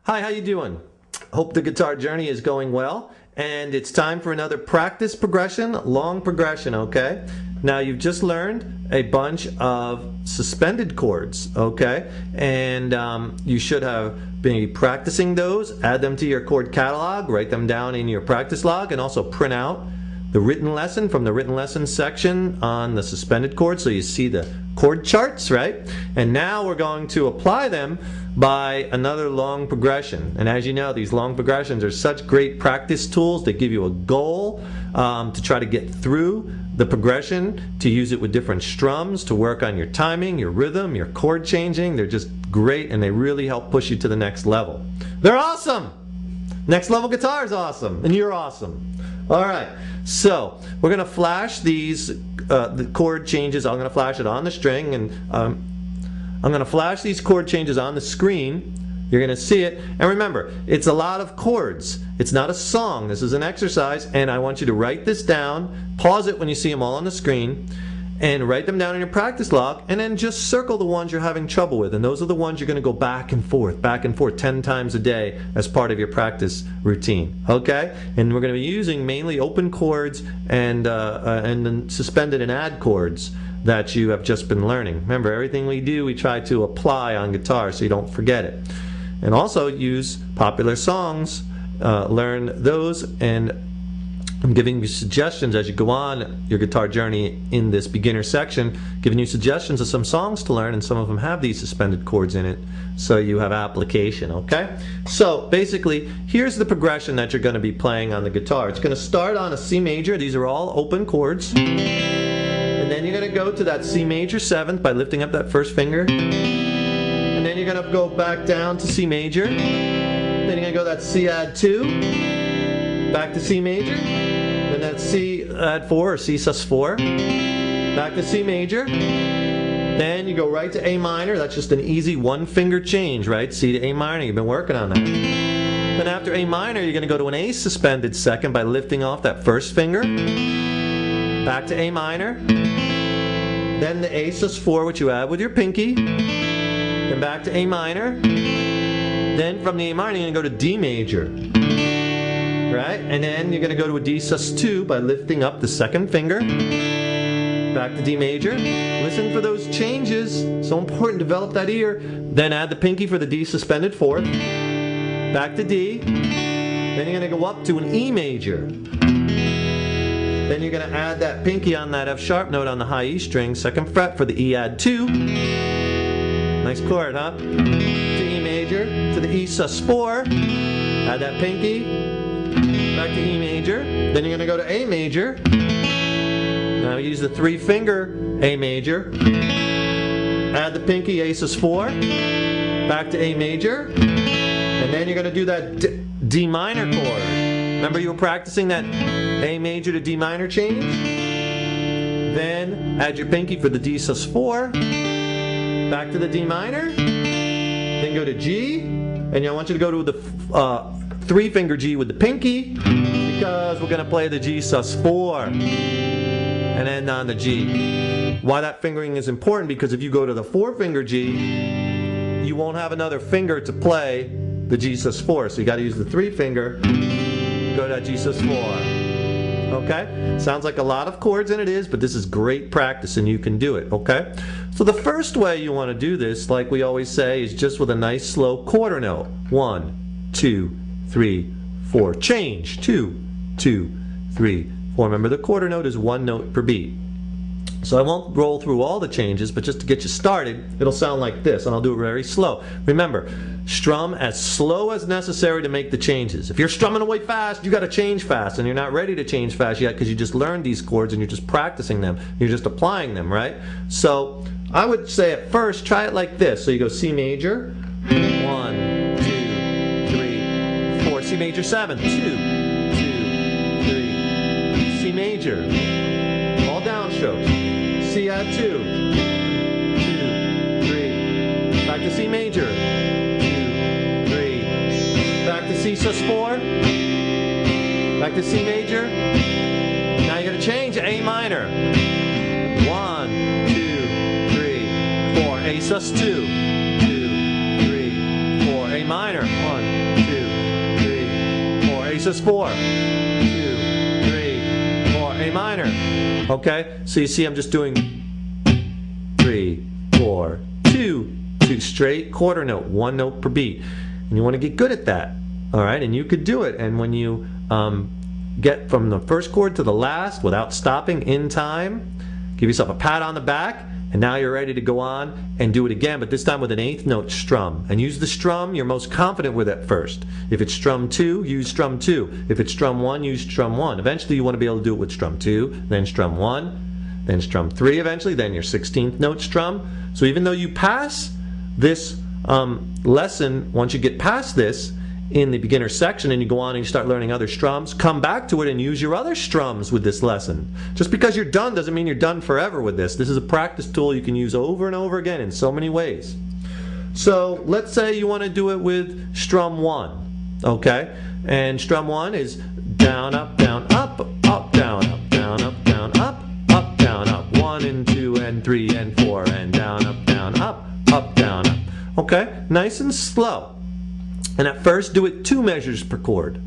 Hi, how you doing? Hope the guitar journey is going well, and it's time for another practice progression, long progression, okay? Now you've just learned a bunch of suspended chords, okay? And you should have been practicing those, add them to your chord catalog, write them down in your practice log, and also print out the written lesson from the written lesson section on the suspended chords so you see the chord charts, right? And now we're going to apply them by another long progression. And as you know, these long progressions are such great practice tools. They give you a goal to try to get through the progression, to use it with different strums, to work on your timing, your rhythm, your chord changing. They're just great, and they really help push you to the next level. They're awesome! Next level guitar is awesome, and you're awesome. All right, so we're going to flash these the chord changes. I'm going to flash it on the string, and I'm going to flash these chord changes on the screen. You're going to see it, and remember, it's a lot of chords. It's not a song. This is an exercise, and I want you to write this down, pause it when you see them all on the screen, and write them down in your practice log, and then just circle the ones you're having trouble with. And those are the ones you're going to go back and forth 10 times a day as part of your practice routine. Okay? And we're going to be using mainly open chords and then suspended and add chords that you have just been learning. Remember, everything we do, we try to apply on guitar so you don't forget it. And also use popular songs, learn those, and I'm giving you suggestions as you go on your guitar journey in this beginner section, giving you suggestions of some songs to learn, and some of them have these suspended chords in it, so you have application, okay? So basically, here's the progression that you're going to be playing on the guitar. It's going to start on a C major. These are all open chords. And then you're going to go to that C major 7th by lifting up that first finger. And then you're going to go back down to C major. Then you're going to go that C add 2. Back to C major, then that's C add 4 or C sus 4, back to C major, then you go right to A minor. That's just an easy one finger change, right? C to A minor, you've been working on that. Then after A minor, you're going to go to an A suspended second by lifting off that first finger, back to A minor, then the A sus 4, which you add with your pinky, then back to A minor, then from the A minor, you're going to go to D major. Right? And then you're going to go to a D sus 2 by lifting up the second finger. Back to D major. Listen for those changes. So important. Develop that ear. Then add the pinky for the D suspended 4th. Back to D. Then you're going to go up to an E major. Then you're going to add that pinky on that F sharp note on the high E string, 2nd fret for the E add 2. Nice chord, huh? To E major. To the E sus 4. Add that pinky. Back to E major, then you're going to go to A major. Now use the 3-finger A major. Add the pinky A sus 4. Back to A major. And then you're going to do that D minor chord. Remember you were practicing that A major to D minor change? Then add your pinky for the D sus 4. Back to the D minor. Then go to G. And I want you to go to the 3-finger G with the pinky, because we're going to play the G sus 4 and end on the G. Why that fingering is important, because if you go to the 4-finger G, you won't have another finger to play the G sus 4. So you got to use the 3-finger, go to that G sus 4. Okay? Sounds like a lot of chords, and it is, but this is great practice and you can do it, okay? So the first way you want to do this, like we always say, is just with a nice slow quarter note. 1, 2, 3, 4. Change. 2, 2, 3, 4. Remember, the quarter note is 1 note per beat. So I won't roll through all the changes, but just to get you started, it'll sound like this, and I'll do it very slow. Remember, strum as slow as necessary to make the changes. If you're strumming away fast, you got to change fast, and you're not ready to change fast yet because you just learned these chords and you're just practicing them. You're just applying them, right? So I would say at first, try it like this. So you go C major, 1, C major 7, 2, 2, 3, C major, all downstrokes, C add 2, 2, 3, back to C major, 2, 3, back to C sus 4, back to C major. Now you're going to change A minor, 1, 2, 3, 4, A sus 2, 2, 3, 4, A minor, 1, sus 4, 2, 3, 4, A minor. Okay, so you see I'm just doing 3, 4, 2, 2 straight quarter note, one note per beat. And you want to get good at that. All right, and you could do it. And when you get from the first chord to the last without stopping in time, give yourself a pat on the back, and now you're ready to go on and do it again, but this time with an 8th note strum. And use the strum you're most confident with at first. If it's strum 2, use strum 2. If it's strum 1, use strum 1. Eventually you want to be able to do it with strum 2, then strum 1, then strum 3 eventually, then your 16th note strum. So even though you pass this lesson, once you get past this, in the beginner section and you go on and you start learning other strums, come back to it and use your other strums with this lesson. Just because you're done doesn't mean you're done forever with this. This is a practice tool you can use over and over again in so many ways. So let's say you want to do it with strum 1, okay? And strum 1 is down, up, down, up, up, down, up, down, up, down, up, up, down, up. 1 and 2 and 3 and 4 and down, up, down, up, up, down, up. Okay? Nice and slow. And at first, do it 2 measures per chord.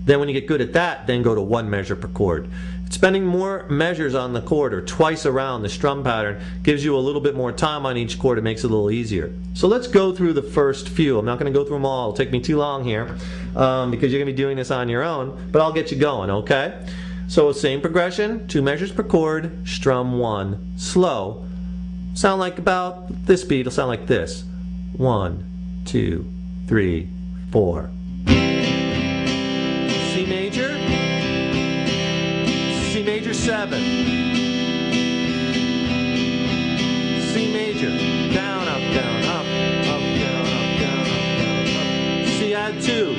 Then when you get good at that, then go to 1 measure per chord. Spending more measures on the chord or twice around the strum pattern gives you a little bit more time on each chord. It makes it a little easier. So let's go through the first few. I'm not going to go through them all. It'll take me too long here because you're going to be doing this on your own, but I'll get you going, okay? So same progression, 2 measures per chord, strum 1, slow. Sound like about this beat. It'll sound like this. 1, 2, 3, 4. C major, C major 7, C major, down, up, down, up, up, down, up, down, up, down, up. C add 2,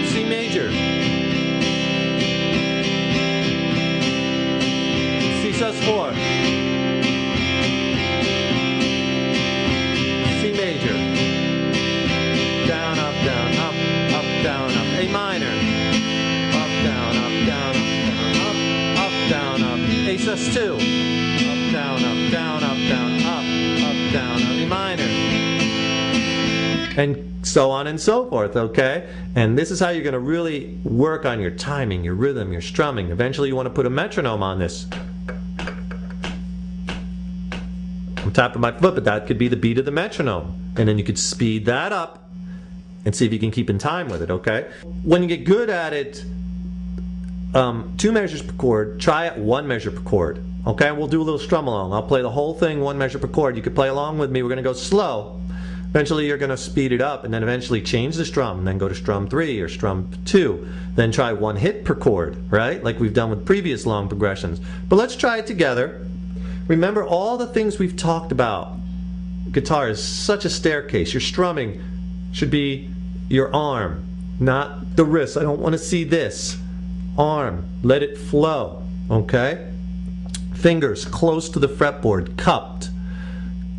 C major, C sus 4. A minor, up, down, up, down, up, down, up, A sus 2, up, down, up, down, up, down, up, down, up, A minor, and so on and so forth, okay? And this is how you're going to really work on your timing, your rhythm, your strumming. Eventually you want to put a metronome on this. I'm tapping my foot, but that could be the beat of the metronome. And then you could speed that up and see if you can keep in time with it, okay? When you get good at it, 2 measures per chord, try it 1 measure per chord, okay? We'll do a little strum along. I'll play the whole thing 1 measure per chord. You could play along with me. We're going to go slow. Eventually you're going to speed it up and then eventually change the strum and then go to strum 3 or strum 2. Then try 1 hit per chord, right? Like we've done with previous long progressions. But let's try it together. Remember all the things we've talked about. Guitar is such a staircase. Your strumming should be your arm, not the wrist. I don't want to see this. Arm, let it flow, okay? Fingers close to the fretboard, cupped.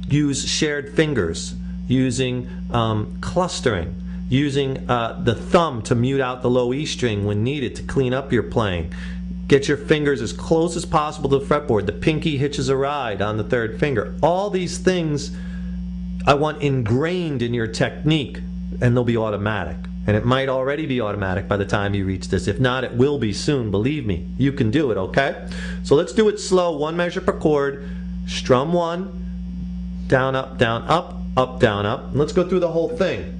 Use shared fingers, using clustering, using the thumb to mute out the low E string when needed to clean up your playing. Get your fingers as close as possible to the fretboard. The pinky hitches a ride on the 3rd finger. All these things I want ingrained in your technique, and they'll be automatic. And it might already be automatic by the time you reach this. If not, it will be soon. Believe me, you can do it, okay? So let's do it slow, 1 measure per chord. Strum 1, down, up, down, up. And let's go through the whole thing.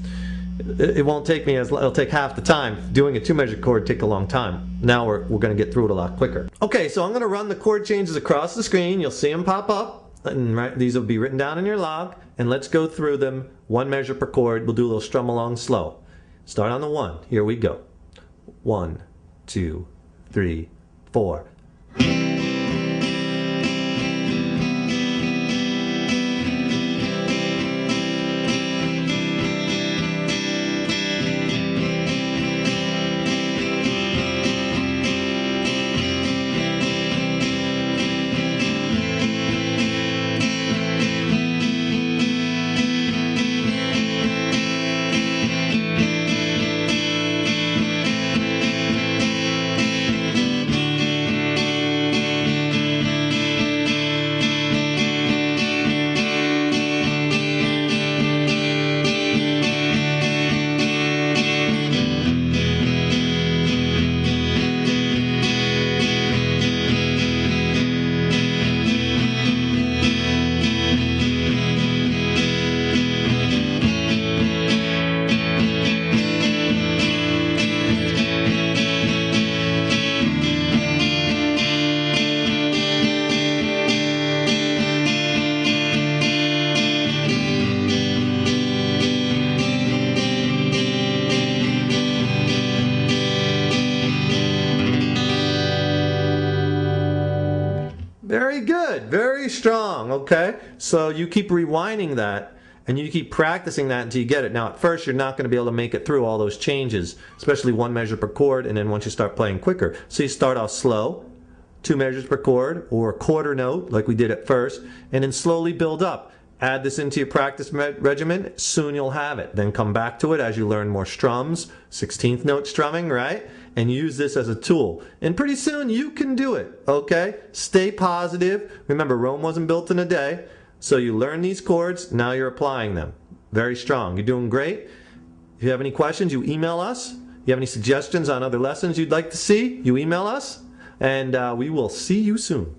It won't take me it'll take half the time. Doing a 2 measure chord take a long time. Now we're going to get through it a lot quicker. Okay, so I'm going to run the chord changes across the screen. You'll see them pop up. And these will be written down in your log. And let's go through them 1 measure per chord. We'll do a little strum along slow. Start on the 1. Here we go. 1, 2, 3, 4. very strong, okay? So you keep rewinding that, and you keep practicing that until you get it. Now, at first, you're not going to be able to make it through all those changes, especially one measure per chord, and then once you start playing quicker. So you start off slow, 2 measures per chord, or a quarter note, like we did at first, and then slowly build up. Add this into your practice regimen, soon you'll have it. Then come back to it as you learn more strums, 16th note strumming, right? And use this as a tool. And pretty soon you can do it, okay? Stay positive. Remember, Rome wasn't built in a day. So you learn these chords, now you're applying them. Very strong. You're doing great. If you have any questions, you email us. If you have any suggestions on other lessons you'd like to see, you email us. And we will see you soon.